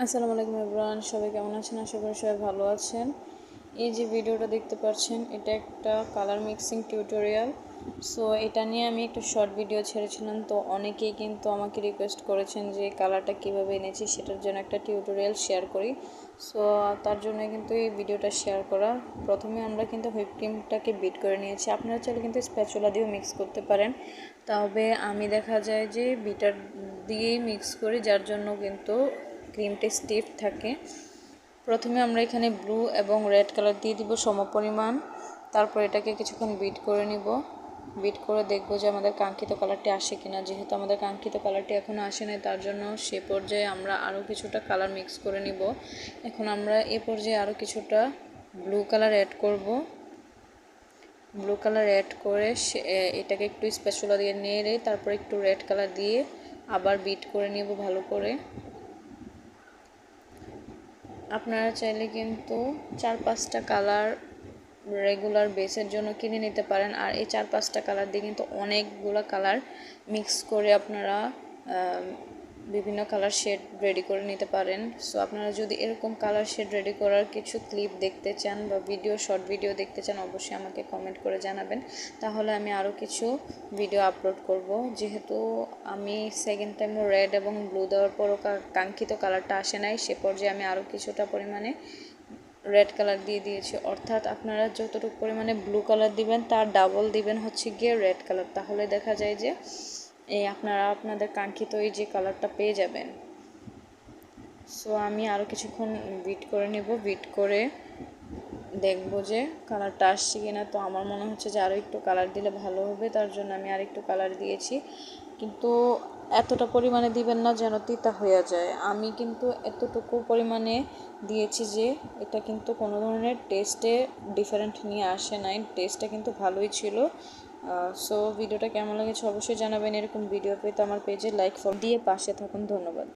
আসসালামু আলাইকুম এভরিওয়ান, সবাই কেমন আছেন? আশা করি সবাই ভালো আছেন। এই যে ভিডিওটা দেখতে পাচ্ছেন, এটা একটা কালার মিক্সিং টিউটোরিয়াল। সো এটা নিয়ে আমি একটা শর্ট ভিডিও ছেড়েছিলাম, তো অনেকেই কিন্তু আমাকে রিকোয়েস্ট করেছেন যে কালারটা কীভাবে এনেছি সেটার জন্য একটা টিউটোরিয়াল শেয়ার করি। সো তার জন্য কিন্তু এই ভিডিওটা শেয়ার করা। প্রথমে আমরা কিন্তু হুইপ ক্রিমটাকে বিট করে নিয়েছি। আপনারা চাইলে কিন্তু স্প্যাচুলা দিয়েও মিক্স করতে পারেন, তবে আমি দেখা যায় যে বিটার দিয়েই মিক্স করি, যার জন্য কিন্তু ক্রিমটা স্টিফ থাকে। প্রথমে আমরা এখানে ব্লু এবং রেড কালার দিয়ে দিব সমপরিমাণ। তারপর এটাকে কিছুক্ষণ বিট করে নিব। বিট করে দেখব যে আমাদের কাঙ্ক্ষিত কালারটি আসে কিনা। যেহেতু আমাদের কাঙ্ক্ষিত কালারটি এখনও আসে নাই, তার জন্য সে পর্যায়ে আমরা আরও কিছুটা কালার মিক্স করে নিব। এখন আমরা এ পর্যায়ে আরও কিছুটা ব্লু কালার অ্যাড করব। ব্লু কালার অ্যাড করে এটাকে একটু স্প্যাচুলা দিয়ে নেড়ে তারপর একটু রেড কালার দিয়ে আবার বিট করে নিব ভালো করে। আপনারা চাইলে কিন্তু 4-5টা কালার রেগুলার বেসের জন্য কিনে নিতে পারেন, আর এই 4-5টা কালার দিয়ে কিন্তু অনেকগুলো কালার মিক্স করে আপনারা বিভিন্ন কালার শেড রেডি করে নিতে পারেন। সো আপনারা যদি এরকম কালার শেড রেডি করার কিছু ক্লিপ দেখতে চান বা শর্ট ভিডিও দেখতে চান, অবশ্যই আমাকে কমেন্ট করে জানাবেন, তাহলে আমি আরও কিছু ভিডিও আপলোড করব। যেহেতু আমি সেকেন্ড টাইমও রেড এবং ব্লু দেওয়ার পরও কাঙ্ক্ষিত কালারটা আসে নাই, সে পর্যায়ে আমি আরও কিছুটা পরিমাণে রেড কালার দিয়ে দিয়েছি। অর্থাৎ আপনারা যতটুকু পরিমাণে ব্লু কালার দিবেন তার ডাবল দিবেন হচ্ছে গিয়ে রেড কালার, তাহলে দেখা যায় যে আপনারা আপনাদের কাঙ্ক্ষিত এই যে কালারটা পেয়ে যাবেন। সো আমি আরও কিছুক্ষণ বিট করে নেব। বিট করে দেখব যে কালারটা আসছে কিনা। তো আমার মনে হচ্ছে যে আরও একটু কালার দিলে ভালো হবে, তার জন্য আমি আর একটু কালার দিয়েছি। কিন্তু এতটা পরিমাণে দিবেন না যেন তিতা হয়ে যায়। আমি কিন্তু এতটুকু পরিমাণে দিয়েছি যে এটা কিন্তু কোনো ধরনের টেস্টে ডিফারেন্ট নিয়ে আসে নাই, টেস্টটা কিন্তু ভালোই ছিল। সো ভিডিওটা কেমন লেগেছে অবশ্যই জানাবেন। এরকম ভিডিও পেতে আমার পেজে লাইক দিয়ে পাশে থাকুন। ধন্যবাদ।